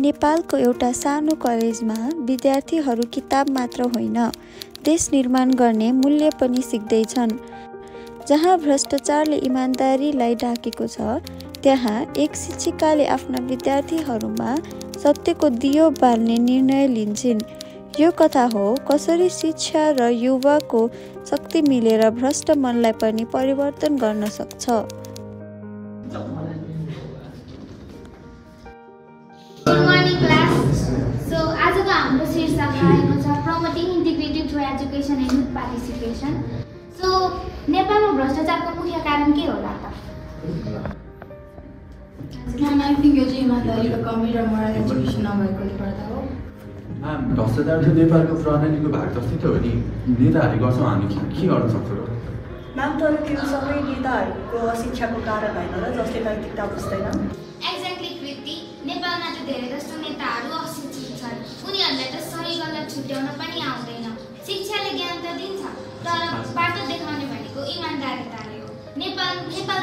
नेपालको एउटा सानो कलेजमा विद्यार्थीहरू किताब मात्र होइन, देश निर्माण गर्ने मूल्य पनि सिक्दैछन्। जहाँ भ्रष्टाचारले इमानदारीलाई ढाकेको छ, त्यहाँ एक शिक्षिकाले आफ्ना विद्यार्थीहरूमा सत्यको दियो बाल्ने निर्णय लिन्छन्। यो कथा हो कसरी शिक्षा र युवाको शक्ति मिलेर भ्रष्ट मनलाई पनि परिवर्तन गर्न सक्छ। आजको हाम्रो शीर्षक रहेको छ promoting integrated through education and youth participation. नेपालमा भ्रष्टाचारको मुख्य कारण के होला त? आई थिङ्क यो चाहिँ इमानदारीको कमी र मोरल एजुकेसन नभएकोले गर्दा हो। भ्रष्टाचार चाहिँ नेपालको प्रणालीको भाग जस्तै त हो नि। नेताहरूले गर्छौँ, हामी के गर्न सक्छौँ र? म्याम, तर त्यो सबै नेताहरूको अशिक्षाको कारण होइन र, जसले नैतिकता बुझ्दैन। एक्ज्याक्टली कृति, नेपालमा त धेरै जस्तो नेताहरू अशिक्षित छन्। उनीहरूलाई त सही गलत छुट्याउन पनि आउँदैन। शिक्षाले ज्ञान त दिन्छ, तर बाटो देखाउने भनेको इमान्दारिताले हो। नेपाल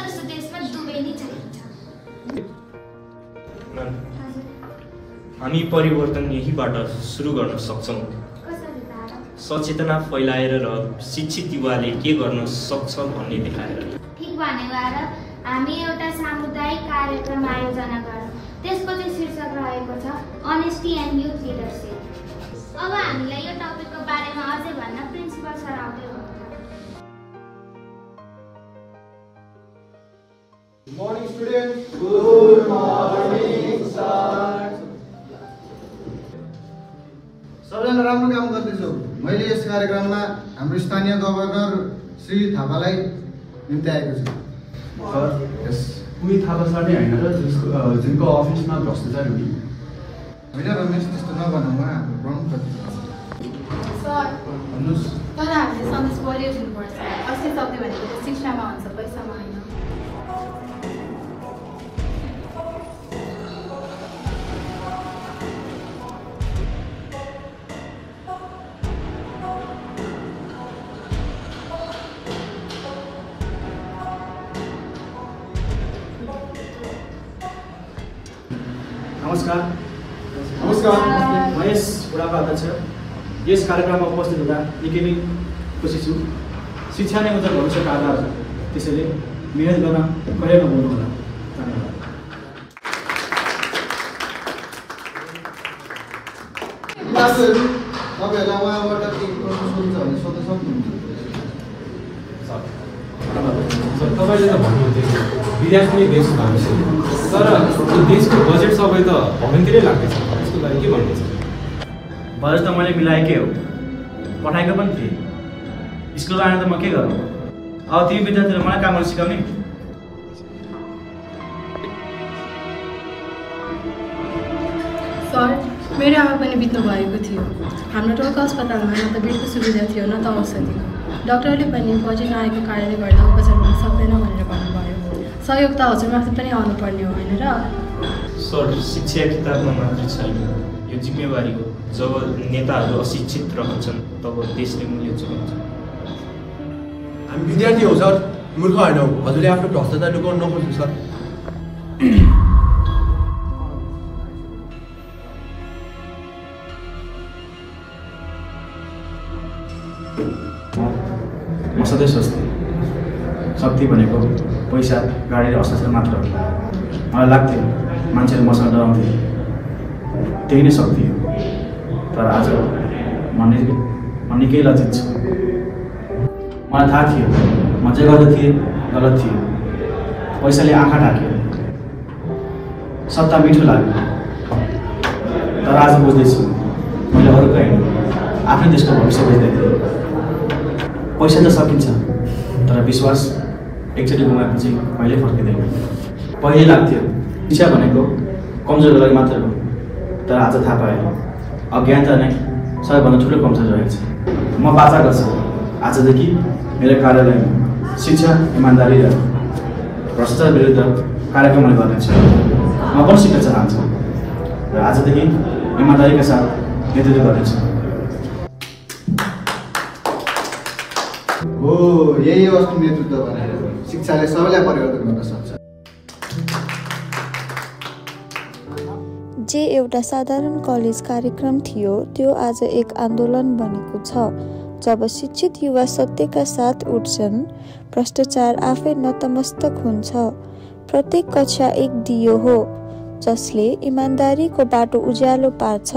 जस्तो देशमा दुवै नै चाहिन्छ। हामी परिवर्तन यहीबाट सुरु गर्न सक्छौँ। सचेतना फैलाएर र शिक्षित युवाले के गर्न सक्छ भन्ने देखाएर। ठिक भनेर हामी एउटा सामुदायिक कार्यक्रम आयोजना गरौँ। त्यसको चाहिँ शीर्षक रहेको छ अनेस्टी एन्ड युथ लिडरसिप। अब हामीलाई यो टपिकको बारेमा अझै भन्न प्रिन्सिपल सर आउँदै हुनुहुन्छ। Good morning, students. Good morning, sir. सबैजना राम्रो काम गर्दैछु। मैले यस कार्यक्रममा हाम्रो स्थानीय गभर्नर श्री थापालाई निम्ति आएको छु। सर, यस कुनै थापा सर नै होइन र जुनको अफिसमा भ्रष्टाचार हुने? होइन रमेश, त्यस्तो नभनौँ, हाम्रो प्रमुख सर भन्नुहोस्। तर हामीले सन्देश बलियो दिनुपर्छ। असली शक्ति भनेको शिक्षामा हुन्छ, पैसामा होइन। नमस्कार, म यस बुढाको अध्यक्ष यस कार्यक्रममा उपस्थित हुँदा निकै नै खुसी छु। शिक्षा नै उज्जवल भविष्यको आधार हो, त्यसैले मिहिनेत गर्न कहिले नभुल्नु होला। धन्यवाद। तपाईँहरूलाई उहाँबाट केही प्रश्न सोध्छ भने सोध्न सक्नुहुन्छ। तपाईँले त भन्नुहुन्थ्यो विद्यार्थी नै देशको भविष्य, तर यो देशको बजेट सबै त भवनतिरै लाग्दैछ। यसको लागि के भन्नुहुन्छ? बजेट त मैले मिलाएकै हो, पठाएको पनि थिएँ। स्कुलमा आएर त म के गरौँ? अब तिमी विद्यार्थीले मलाई कामहरू सिकाउने? सर, मेरो आमा पनि बित्नु भएको थियो। हाम्रो टोलको अस्पतालमा न त बेडको सुविधा थियो न त औषधि। डाक्टरले पनि बजेट नआएको कारणले गर्दा उपचार गर्न सक्दैन भनेर भन्नुभयो। सहयोग त हजुरमाथि पनि आउनुपर्ने हो, होइन र? सर, शिक्षा किताबमा मात्रै छैन, यो जिम्मेवारी हो। जब नेताहरू अशिक्षित रहन्छन् तब देशले मूल्य चुकाउँछ। हामी विद्यार्थी हौ सर, मूर्ख होइनौँ। हजुरले आफ्नो भ्रष्टाचार लुकाउन नखोज्नु सर। म सधैँ सोच्थेँ शक्ति भनेको पैसा, गाडी र अस्त्र मात्र हो। मलाई लाग्थ्यो मान्छेले मसँग डराउँथे, त्यही नै शक्ति हो। तर आज म निकै लज्जित छु। मलाई थाहा थियो म जे गर्दै थिएँ गलत थियो। पैसाले आँखा ढाक्यो, सत्ता मिठो लाग्यो। तर आज बुझ्दैछु मैले अरूको होइन, आफ्नै देशको भविष्य बुझ्दै थिएँ। पैसा त सकिन्छ, तर विश्वास एकचोटि गुमाएपछि कहिल्यै फर्किँदैन। पहिले लाग्थ्यो शिक्षा भनेको कमजोरको लागि मात्र हो, तर आज थाहा पाएँ अज्ञानता नै सबैभन्दा ठुलो कमजोरी रहेछ। म बाचा गर्छु आजदेखि मेरो कार्यालयमा शिक्षा, इमान्दारी र भ्रष्टाचार विरुद्ध कार्यक्रमहरू गर्नेछु। म पनि सिक्न चाहन्छु र आजदेखि इमान्दारीका साथ नेतृत्व गर्नेछु। हो, यही हो असली नेतृत्व भनेर। शिक्षाले सबैलाई परिवर्तन गर्न सक्छ। जे एउटा साधारण कलेज कार्यक्रम थियो त्यो आज एक आन्दोलन बनेको छ। जब शिक्षित युवा सत्यका साथ उठ्छन्, भ्रष्टाचार आफै नतमस्तक हुन्छ। प्रत्येक कक्षा एक दियो हो जसले इमानदारीको बाटो उज्यालो पार्छ।